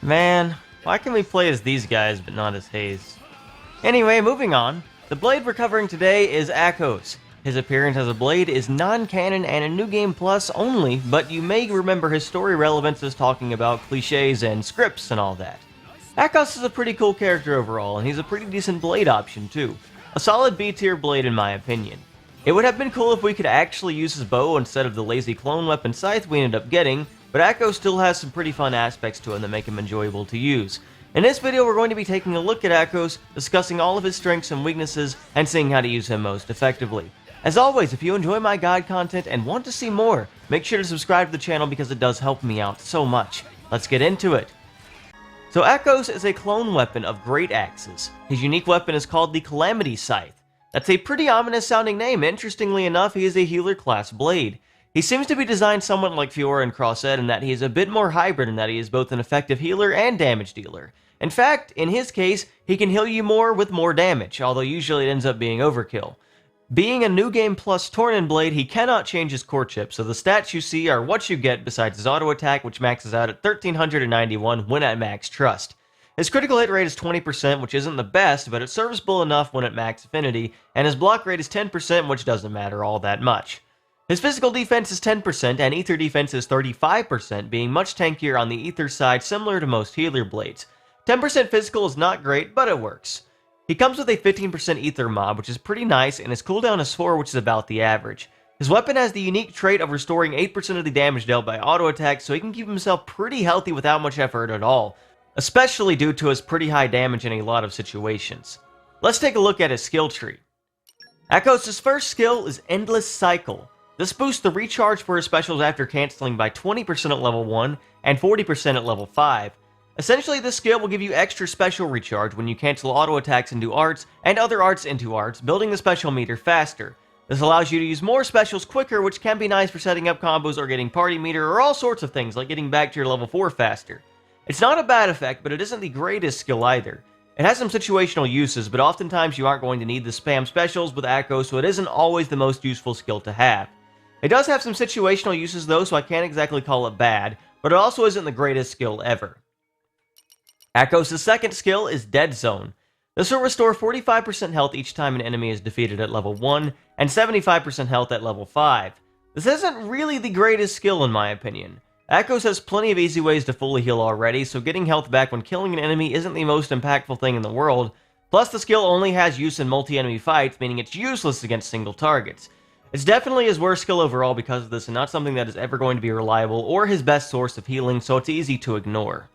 Man, why can we play as these guys but not as Hayes? Anyway, moving on. The blade we're covering today is Akhos. His appearance as a blade is non-canon and a New Game Plus only, but you may remember his story relevance as talking about cliches and scripts and all that. Akhos is a pretty cool character overall, and he's a pretty decent blade option too. A solid B-tier blade in my opinion. It would have been cool if we could actually use his bow instead of the lazy clone weapon scythe we ended up getting, but Akhos still has some pretty fun aspects to him that make him enjoyable to use. In this video, we're going to be taking a look at Akhos, discussing all of his strengths and weaknesses, and seeing how to use him most effectively. As always, if you enjoy my guide content and want to see more, make sure to subscribe to the channel because it does help me out so much. Let's get into it. So Akhos is a clone weapon of Great Axes. His unique weapon is called the Calamity Scythe. That's a pretty ominous sounding name. Interestingly enough, he is a healer class blade. He seems to be designed somewhat like Fiora and Crossed in that he is a bit more hybrid in that he is both an effective healer and damage dealer. In fact, in his case, he can heal you more with more damage, although usually it ends up being overkill. Being a New Game Plus Tornin blade, he cannot change his core chip, so the stats you see are what you get besides his auto attack, which maxes out at 1391 when at max trust. His critical hit rate is 20%, which isn't the best, but it's serviceable enough when at max affinity, and his block rate is 10%, which doesn't matter all that much. His physical defense is 10%, and ether defense is 35%, being much tankier on the ether side, similar to most healer blades. 10% physical is not great, but it works. He comes with a 15% ether mob, which is pretty nice, and his cooldown is 4, which is about the average. His weapon has the unique trait of restoring 8% of the damage dealt by auto attack, so he can keep himself pretty healthy without much effort at all, especially due to his pretty high damage in a lot of situations. Let's take a look at his skill tree. Akhos' first skill is Endless Cycle. This boosts the recharge for his specials after canceling by 20% at level 1 and 40% at level 5. Essentially, this skill will give you extra special recharge when you cancel auto attacks into arts and other arts into arts, building the special meter faster. This allows you to use more specials quicker, which can be nice for setting up combos or getting party meter or all sorts of things like getting back to your level 4 faster. It's not a bad effect, but it isn't the greatest skill either. It has some situational uses, but oftentimes you aren't going to need the spam specials with Akhos, so it isn't always the most useful skill to have. It does have some situational uses though, so I can't exactly call it bad, but it also isn't the greatest skill ever. Akhos' second skill is Dead Zone. This will restore 45% health each time an enemy is defeated at level 1, and 75% health at level 5. This isn't really the greatest skill in my opinion. Akhos has plenty of easy ways to fully heal already, so getting health back when killing an enemy isn't the most impactful thing in the world, plus the skill only has use in multi-enemy fights, meaning it's useless against single targets. It's definitely his worst skill overall because of this, and not something that is ever going to be reliable or his best source of healing, so it's easy to ignore.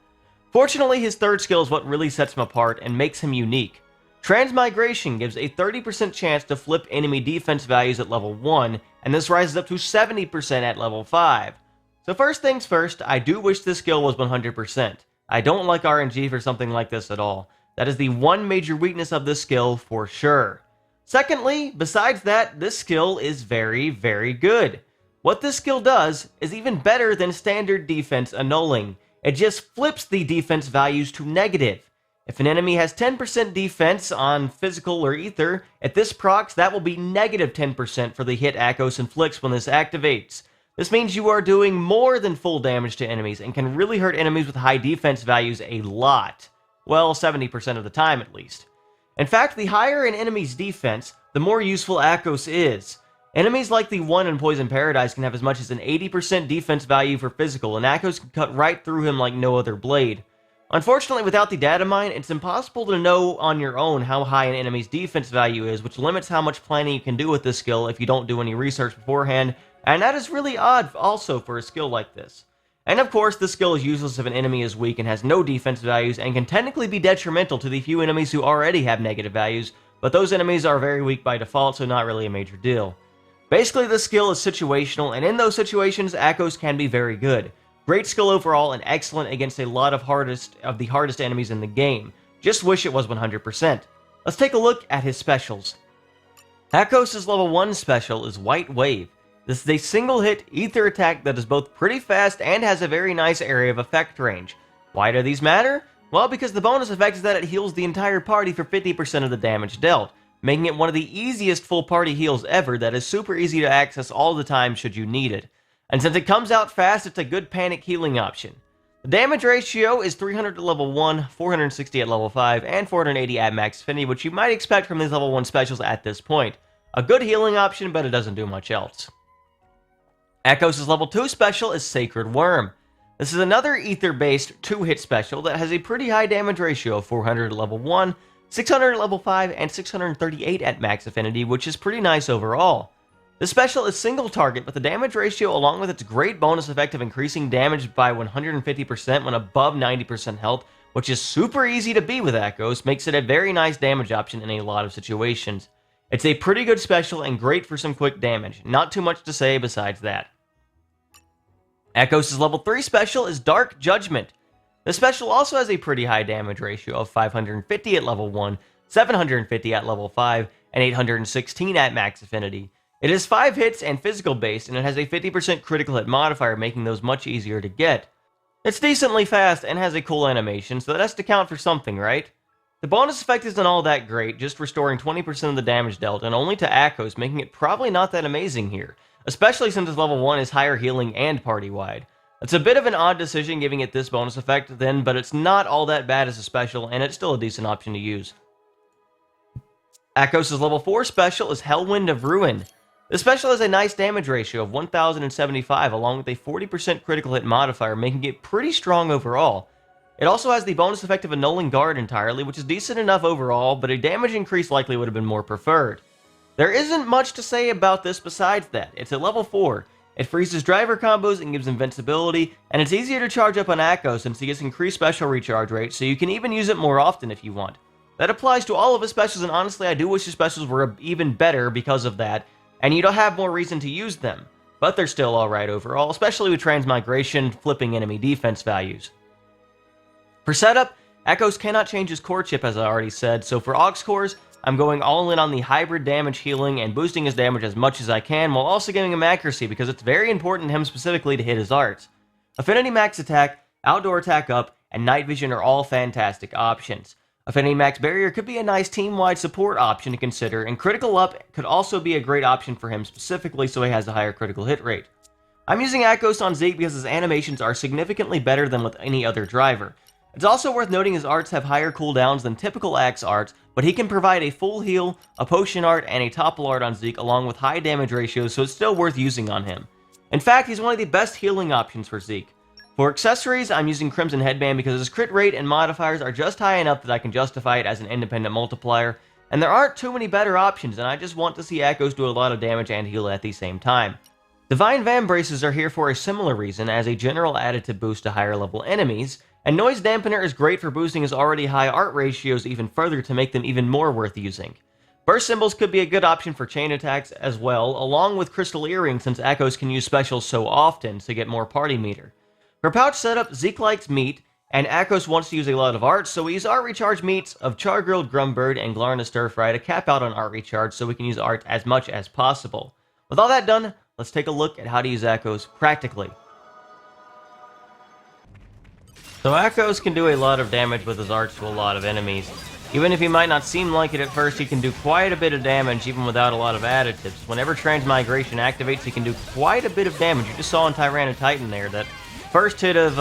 Fortunately, his third skill is what really sets him apart and makes him unique. Transmigration gives a 30% chance to flip enemy defense values at level 1, and this rises up to 70% at level 5. So first things first, I do wish this skill was 100%. I don't like RNG for something like this at all. That is the one major weakness of this skill for sure. Secondly, besides that, this skill is very, very good. What this skill does is even better than standard defense annulling. It just flips the defense values to negative. If an enemy has 10% defense on physical or ether, at this procs that will be negative 10% for the hit Akhos inflicts when this activates. This means you are doing more than full damage to enemies and can really hurt enemies with high defense values a lot. Well, 70% of the time at least. In fact, the higher an enemy's defense, the more useful Akhos is. Enemies like the one in Poison Paradise can have as much as an 80% defense value for physical, and Akhos can cut right through him like no other blade. Unfortunately, without the data mine, it's impossible to know on your own how high an enemy's defense value is, which limits how much planning you can do with this skill if you don't do any research beforehand, and that is really odd also for a skill like this. And of course, this skill is useless if an enemy is weak and has no defense values, and can technically be detrimental to the few enemies who already have negative values, but those enemies are very weak by default, so not really a major deal. Basically, this skill is situational, and in those situations, Akhos can be very good. Great skill overall, and excellent against a lot of the hardest enemies in the game. Just wish it was 100%. Let's take a look at his specials. Akhos' level 1 special is White Wave. This is a single-hit ether attack that is both pretty fast and has a very nice area of effect range. Why do these matter? Well, because the bonus effect is that it heals the entire party for 50% of the damage dealt, making it one of the easiest full party heals ever that is super easy to access all the time should you need it. And since it comes out fast, it's a good panic healing option. The damage ratio is 300 at level 1, 460 at level 5, and 480 at max affinity, which you might expect from these level 1 specials at this point. A good healing option, but it doesn't do much else. Akhos' level 2 special is Sacred Worm. This is another ether-based 2-hit special that has a pretty high damage ratio of 400 at level 1, 600 at level 5, and 638 at max affinity, which is pretty nice overall. This special is single target, but the damage ratio, along with its great bonus effect of increasing damage by 150% when above 90% health, which is super easy to beat with Akhos, makes it a very nice damage option in a lot of situations. It's a pretty good special and great for some quick damage. Not too much to say besides that. Akhos' level 3 special is Dark Judgment. This special also has a pretty high damage ratio of 550 at level 1, 750 at level 5, and 816 at max affinity. It is 5 hits and physical based, and it has a 50% critical hit modifier, making those much easier to get. It's decently fast and has a cool animation, so that has to count for something, right? The bonus effect isn't all that great, just restoring 20% of the damage dealt, and only to Akhos, making it probably not that amazing here, especially since its level 1 is higher healing and party-wide. It's a bit of an odd decision giving it this bonus effect then, but it's not all that bad as a special, and it's still a decent option to use. Akhos' level 4 special is Hellwind of Ruin. This special has a nice damage ratio of 1075, along with a 40% critical hit modifier, making it pretty strong overall. It also has the bonus effect of annulling guard entirely, which is decent enough overall, but a damage increase likely would have been more preferred. There isn't much to say about this besides that. It's a level 4. It freezes driver combos and gives invincibility, and it's easier to charge up on Akhos since he gets increased special recharge rate, so you can even use it more often if you want. That applies to all of his specials, and honestly I do wish his specials were even better because of that, and you don't have more reason to use them. But they're still alright overall, especially with transmigration flipping enemy defense values. For setup, Akhos cannot change his core chip as I already said, so for Aux cores, I'm going all in on the hybrid damage healing and boosting his damage as much as I can, while also giving him accuracy because it's very important to him specifically to hit his arts. Affinity max attack, outdoor attack up, and night vision are all fantastic options. Affinity max barrier could be a nice team-wide support option to consider, and critical up could also be a great option for him specifically so he has a higher critical hit rate. I'm using Akhos on Zeke because his animations are significantly better than with any other driver. It's also worth noting his arts have higher cooldowns than typical Axe arts, but he can provide a full heal, a potion art, and a topple art on Zeke along with high damage ratios, so it's still worth using on him. In fact, he's one of the best healing options for Zeke. For accessories, I'm using Crimson Headband because his crit rate and modifiers are just high enough that I can justify it as an independent multiplier, and there aren't too many better options, and I just want to see Akhos do a lot of damage and heal at the same time. Divine Van Braces are here for a similar reason, as a general additive boost to higher level enemies, and Noise Dampener is great for boosting his already high art ratios even further to make them even more worth using. Burst Symbols could be a good option for chain attacks as well, along with Crystal Earring since Akhos can use specials so often to get more party meter. For pouch setup, Zeke likes meat, and Akhos wants to use a lot of art, so we use art recharge meats of Char-Grilled Grumbird and Glarna Stir Fry to cap out on art recharge so we can use art as much as possible. With all that done, let's take a look at how to use Akhos practically. So Akhos can do a lot of damage with his arts to a lot of enemies. Even if he might not seem like it at first, he can do quite a bit of damage even without a lot of additives. Whenever Transmigration activates, he can do quite a bit of damage. You just saw in Tyranitar there that first hit of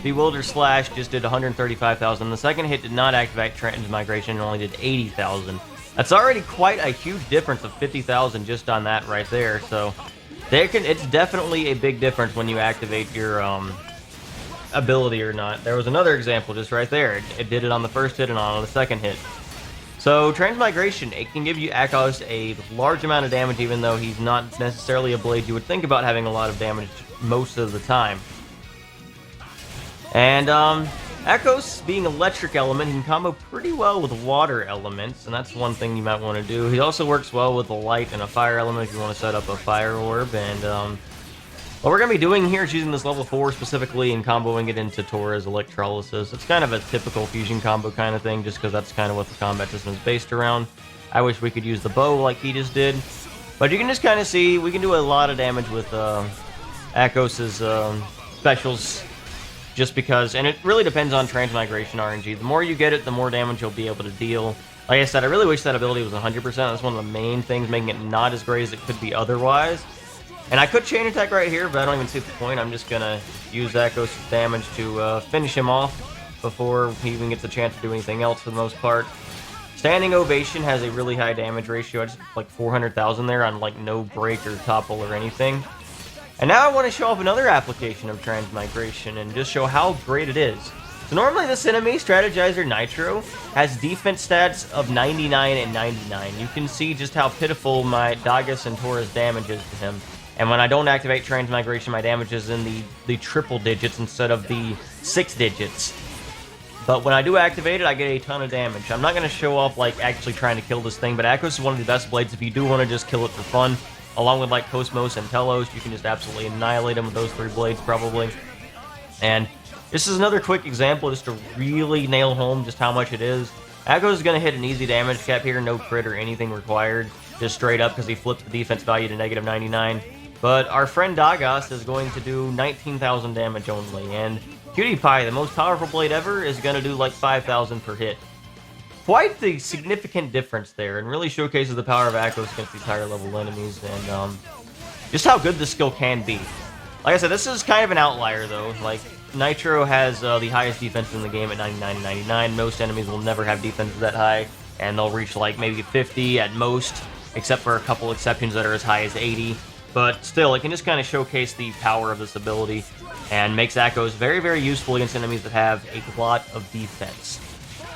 Bewilder Slash just did 135,000. The second hit did not activate Transmigration and only did 80,000. That's already quite a huge difference of 50,000 just on that right there. So it's definitely a big difference when you activate your ability or not. There was another example just right there. It did it on the first hit and on the second hit. So Transmigration, it can give you Akhos a large amount of damage even though he's not necessarily a blade you would think about having a lot of damage most of the time. And Akhos, being electric element, he can combo pretty well with water elements, and that's one thing you might want to do. He also works well with a light and a fire element if you want to set up a fire orb. And what we're going to be doing here is using this level 4 specifically and comboing it into Tora's Electrolysis. It's kind of a typical fusion combo kind of thing, just because that's kind of what the combat system is based around. I wish we could use the bow like he just did. But you can just kind of see, we can do a lot of damage with Akhos' specials, just because, and it really depends on Transmigration RNG. The more you get it, the more damage you'll be able to deal. Like I said, I really wish that ability was 100%. That's one of the main things making it not as great as it could be otherwise. And I could chain attack right here, but I don't even see the point. I'm just gonna use Akhos' damage to finish him off before he even gets a chance to do anything else for the most part. Standing Ovation has a really high damage ratio. I just like 400,000 there on like no break or topple or anything. And now I want to show off another application of Transmigration and just show how great it is. So normally this enemy, Strategizer Nitro, has defense stats of 99 and 99. You can see just how pitiful my Dagas and Tora's damage is to him. And when I don't activate Transmigration, my damage is in the triple digits instead of the 6 digits. But when I do activate it, I get a ton of damage. I'm not going to show off like actually trying to kill this thing, but Akhos is one of the best blades if you do want to just kill it for fun. Along with like Cosmos and Telos, you can just absolutely annihilate them with those 3 blades probably. And this is another quick example just to really nail home just how much it is. Akhos is going to hit an easy damage cap here, no crit or anything required, just straight up because he flipped the defense value to negative 99. But our friend Dagas is going to do 19,000 damage only, and Cutie Pie, the most powerful blade ever, is going to do like 5,000 per hit. Quite the significant difference there, and really showcases the power of Akhos against these higher level enemies, and just how good this skill can be. Like I said, this is kind of an outlier though. Like, Nitro has the highest defense in the game at 99 and 99. Most enemies will never have defenses that high, and they'll reach like maybe 50 at most, except for a couple exceptions that are as high as 80. But still, it can just kind of showcase the power of this ability, and makes Akhos very, very useful against enemies that have a lot of defense.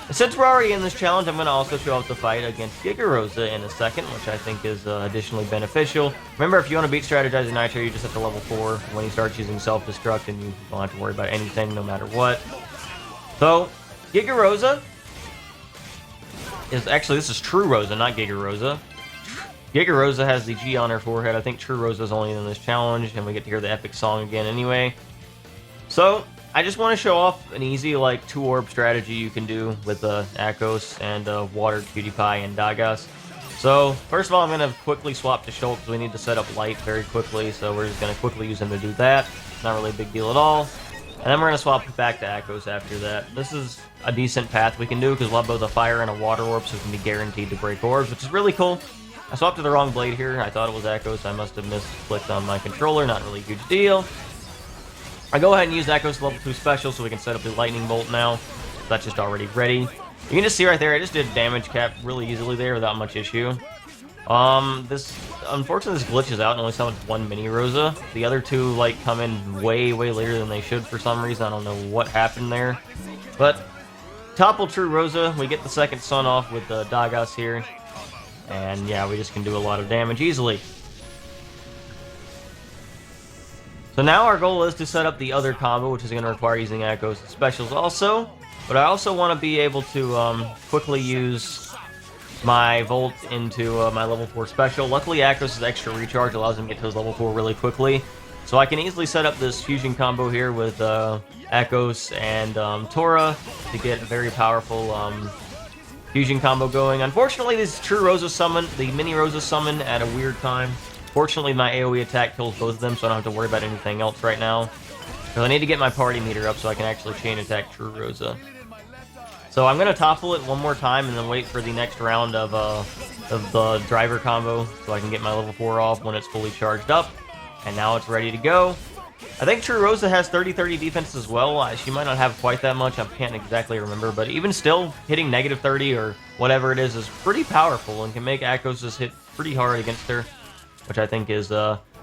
And since we're already in this challenge, I'm going to also show off the fight against Gigarosa in a second, which I think is additionally beneficial. Remember, if you want to beat Strategizer Nitro, you just have to level 4 when he starts using Self-Destruct, and you don't have to worry about anything no matter what. So, Gigarosa is actually, this is True Rosa, not Gigarosa. Gigarosa has the G on her forehead. I think True Rosa is only in this challenge, and we get to hear the epic song again anyway. So, I just want to show off an easy, like, 2-orb strategy you can do with Akhos and Water, Cutie Pie, and Dagas. So, first of all, I'm going to quickly swap to Shulk because we need to set up Light very quickly, so we're just going to quickly use him to do that. Not really a big deal at all. And then we're going to swap back to Akhos after that. This is a decent path we can do because we'll have both a Fire and a Water Orb, so we can be guaranteed to break orbs, which is really cool. I swapped to the wrong blade here. I thought it was Akhos. I must have misclicked on my controller. Not really a huge deal. I go ahead and use Akhos level 2 special so we can set up the Lightning Bolt now. That's just already ready. You can just see right there, I just did damage cap really easily there without much issue. Unfortunately, this glitches out and only summons 1 Mini Rosa. The other 2, like, come in way, way later than they should for some reason. I don't know what happened there. But, topple True Rosa. We get the second sun off with Dagas here. And yeah, we just can do a lot of damage easily. So now our goal is to set up the other combo, which is going to require using Akhos specials also. But I also want to be able to quickly use my Volt into my level 4 special. Luckily, Akhos' extra recharge allows him to get to his level 4 really quickly. So I can easily set up this fusion combo here with Akhos and Tora to get a very powerful fusion combo going. Unfortunately, this True Rosa summon, the Mini Rosa summon at a weird time. Fortunately, my AoE attack kills both of them, so I don't have to worry about anything else right now. Because I need to get my party meter up so I can actually chain attack True Rosa. So I'm going to topple it one more time and then wait for the next round of the driver combo so I can get my level 4 off when it's fully charged up. And now it's ready to go. I think True Rosa has 30-30 defense as well. She might not have quite that much. I can't exactly remember. But even still, hitting negative 30 or whatever it is pretty powerful and can make Akhos just hit pretty hard against her, which I think is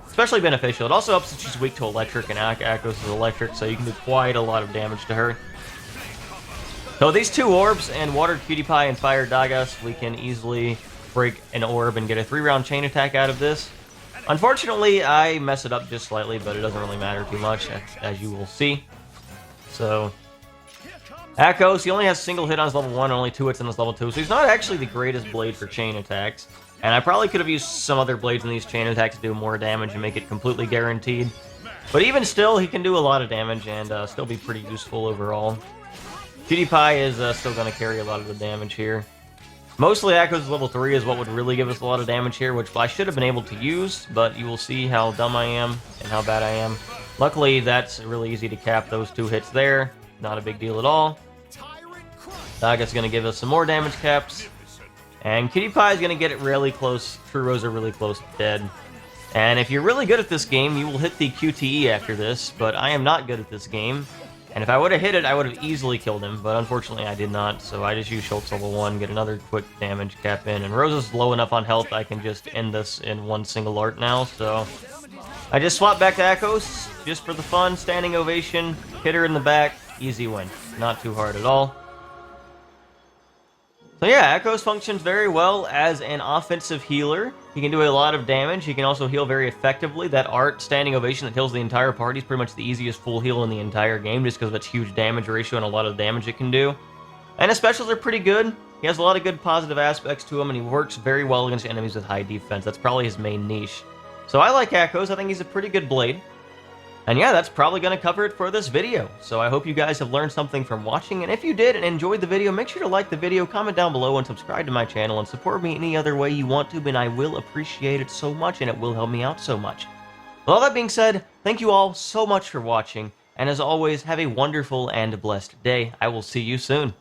especially beneficial. It also helps that she's weak to electric, and Akhos is electric, so you can do quite a lot of damage to her. So these 2 orbs and Water Cutie Pie and Fire Dagas, we can easily break an orb and get a 3-round chain attack out of this. Unfortunately, I mess it up just slightly, but it doesn't really matter too much, as you will see. So, Akhos, he only has single hit on his level 1 and only 2 hits on his level 2, so he's not actually the greatest blade for chain attacks. And I probably could have used some other blades in these chain attacks to do more damage and make it completely guaranteed. But even still, he can do a lot of damage and still be pretty useful overall. Cutie Pie is still going to carry a lot of the damage here. Mostly Akhos level 3 is what would really give us a lot of damage here, which I should have been able to use, but you will see how dumb I am and how bad I am. Luckily, that's really easy to cap those 2 hits there. Not a big deal at all. Dagas is going to give us some more damage caps. And Cutie Pie is going to get it really close. True Rosa really close to dead. And if you're really good at this game, you will hit the QTE after this, but I am not good at this game. And if I would have hit it, I would have easily killed him, but unfortunately I did not, so I just used Schultz level 1, get another quick damage cap in, and Rosa's low enough on health I can just end this in one single art now, so... I just swapped back to Akhos, just for the fun, standing ovation, hit her in the back, easy win. Not too hard at all. So yeah, Akhos functions very well as an offensive healer. He can do a lot of damage. He can also heal very effectively. That art, Standing Ovation, that heals the entire party is pretty much the easiest full heal in the entire game just because of its huge damage ratio and a lot of damage it can do. And his specials are pretty good. He has a lot of good positive aspects to him, and he works very well against enemies with high defense. That's probably his main niche. So I like Akhos. I think he's a pretty good blade. And yeah, that's probably going to cover it for this video. So I hope you guys have learned something from watching, and if you did and enjoyed the video, make sure to like the video, comment down below, and subscribe to my channel, and support me any other way you want to, and I will appreciate it so much, and it will help me out so much. With all that being said, thank you all so much for watching, and as always, have a wonderful and blessed day. I will see you soon.